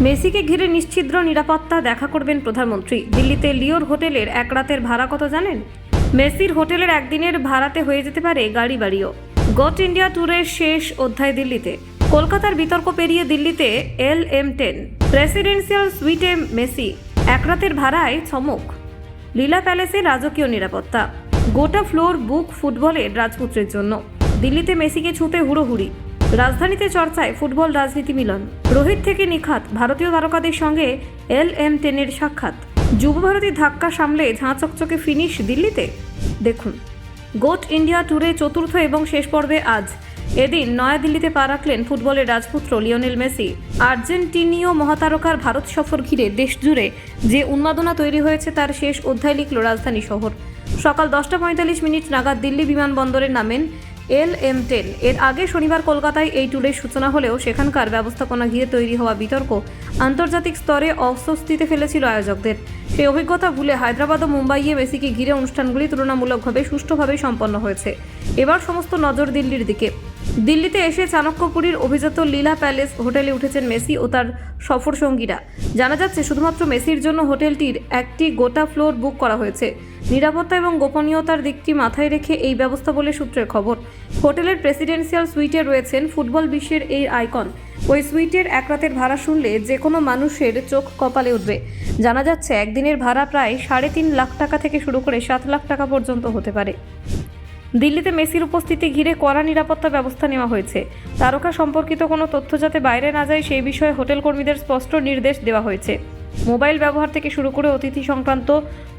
মেসিকে ঘিরে নিশ্ছিদ্র নিরাপত্তা, দেখা করবেন প্রধানমন্ত্রী। দিল্লিতে লিওর হোটেলের এক রাতের ভাড়া কত জানেন? মেসির হোটেলের একদিনের ভাড়াতে হয়ে যেতে পারে গাড়ি বাড়িও। গোট ইন্ডিয়া ট্যুরের শেষ অধ্যায় দিল্লিতে। কলকাতার বিতর্ক পেরিয়ে দিল্লিতে LM10 প্রেসিডেন্সিয়াল সুইটে মেসি, এক রাতের ভাড়ায় চমক। লীলা প্যালেসে রাজকীয় নিরাপত্তা, গোটা ফ্লোর বুক ফুটবলের রাজপুত্রের জন্য। দিল্লিতে মেসিকে ছুঁতে হুড়োহুড়ি। রাজধানীতে চর্চায় ফুটবল রাজনীতি মিলন। রোহিত থেকে নিখাত ভারতীয় তারকাদের সঙ্গে LM10 সাক্ষাৎ। যুব ভারতীর ধাক্কা সামলে ঝাঁ চকচকে ফিনিশ দিল্লিতে। দেখুন গোট ইন্ডিয়া ট্যুরে চতুর্থ এবং শেষ পর্বে আজ এদিন নয়াদিল্লিতে পা রাখলেন ফুটবলের রাজপুত্র লিওনেল মেসি। আর্জেন্টিনীয় মহাতারকার ভারত সফর ঘিরে দেশ জুড়ে যে উন্মাদনা তৈরি হয়েছে তার শেষ অধ্যায় লিখল রাজধানী শহর। সকাল 10:45 নাগাদ দিল্লি বিমানবন্দরে নামেন LM10। এর আগে শনিবার কলকাতায় এই ট্যুরের সূচনা হলেও সেখানকার ব্যবস্থাপনা ঘিরে তৈরি হওয়া বিতর্ক আন্তর্জাতিক স্তরে অস্বস্তিতে ফেলেছিল আয়োজকদের। সেই অভিজ্ঞতা ভুলে হায়দ্রাবাদ ও মুম্বাইয়ে মেসিকে ঘিরে অনুষ্ঠানগুলি তুলনামূলকভাবে সুষ্ঠুভাবেই সম্পন্ন হয়েছে। এবার সমস্ত নজর দিল্লির দিকে। দিল্লিতে এসে চাণক্যপুরীর অভিজাত লীলা প্যালেস হোটেলে উঠেছেন মেসি ও তার সফর সঙ্গীরা। জানা যাচ্ছে শুধুমাত্র মেসির জন্য হোটেলটির একটি গোটা ফ্লোর বুক করা হয়েছে। নিরাপত্তা এবং গোপনীয়তার দিকটি মাথায় রেখে এই ব্যবস্থা বলে সূত্রের খবর। হোটেলের প্রেসিডেন্সিয়াল সুইটে রয়েছেন ফুটবল বিশ্বের এই আইকন। ওই সুইটের এক রাতের ভাড়া শুনলে যে কোনো মানুষের চোখ কপালে উঠবে। জানা যাচ্ছে একদিনের ভাড়া প্রায় 3.5 লাখ টাকা থেকে শুরু করে 7 লাখ টাকা পর্যন্ত হতে পারে। দিল্লিতে মেসির উপস্থিতি ঘিরে কড়া নিরাপত্তা ব্যবস্থা নেওয়া হয়েছে। তারকা সম্পর্কিত কোনো তথ্য যাতে বাইরে না যায় সেই বিষয়ে হোটেল কর্মীদের স্পষ্ট নির্দেশ দেওয়া হয়েছে। মোবাইল ব্যবহার থেকে শুরু করে অতিথি সংক্রান্ত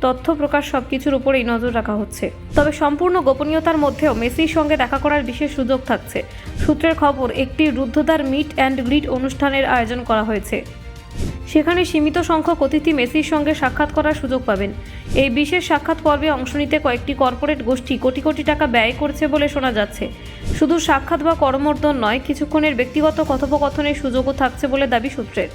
তথ্য প্রকাশ সবকিছুর উপরেই নজর রাখা হচ্ছে। তবে সম্পূর্ণ গোপনীয়তার মধ্যেও মেসির সঙ্গে দেখা করার বিশেষ সুযোগ থাকছে। সূত্রের খবর, একটি রুদ্ধদ্বার মিট অ্যান্ড গ্রিট অনুষ্ঠানের আয়োজন করা হয়েছে। সেখানে সীমিত সংখ্যক অতিথি মেসির সঙ্গে সাক্ষাৎ করার সুযোগ পাবেন। এই বিশেষ সাক্ষাৎ পর্বে অংশ নিতে কয়েকটি কর্পোরেট গোষ্ঠী কোটি কোটি টাকা ব্যয় করছে বলে শোনা যাচ্ছে। শুধু সাক্ষাৎ বা করমর্দন নয়, কিছুক্ষণের ব্যক্তিগত কথোপকথনের সুযোগও থাকছে বলে দাবি সূত্রের।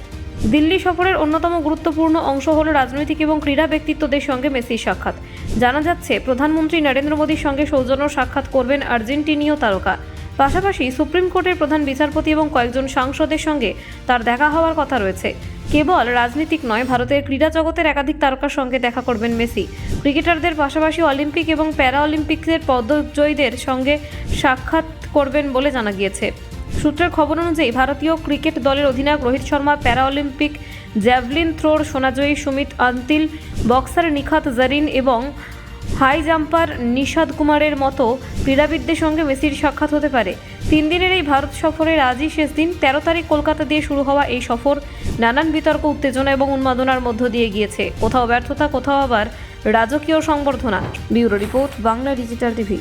দিল্লি সফরের অন্যতম গুরুত্বপূর্ণ অংশ হল রাজনৈতিক এবং ক্রীড়া ব্যক্তিত্বদের সঙ্গে মেসির সাক্ষাৎ। জানা যাচ্ছে প্রধানমন্ত্রী নরেন্দ্র মোদীর সঙ্গে সৌজন্য সাক্ষাৎ করবেন আর্জেন্টিনীয় তারকা। পাশাপাশি সুপ্রিম কোর্টের প্রধান বিচারপতি এবং কয়েকজন সাংসদের সঙ্গে তার দেখা হওয়ার কথা রয়েছে। কেবল রাজনীতিক নয়, ভারতের ক্রীড়া জগতের একাধিক তারকার সঙ্গে দেখা করবেন মেসি। ক্রিকেটারদের পাশাপাশি অলিম্পিক এবং প্যারা অলিম্পিক্সের পদকজয়ীদের সঙ্গে সাক্ষাৎ করবেন বলে জানা গিয়েছে। সূত্রের খবর অনুযায়ী ভারতীয় ক্রিকেট দলের অধিনায়ক Rohit Sharma, para Olympic javelin থ্রোর সোনাজয়ী সুমিত আন্তিল, বক্সার নিখাত জারিন এবং হাই জাম্পার নিশাদ কুমারের মতো ক্রীড়াবিদদের সঙ্গে মেসির সাক্ষাৎ হতে পারে। 3 দিনের এই ভারত সফরের আজই শেষ দিন। 13 তারিখ কলকাতা দিয়ে শুরু হওয়া এই সফর নানান বিতর্ক, উত্তেজনা এবং উন্মাদনার মধ্য দিয়ে গিয়েছে। কোথাও ব্যর্থতা, কোথাও আবার রাজকীয় সংবর্ধনা। Bureau report, Bangla digital TV.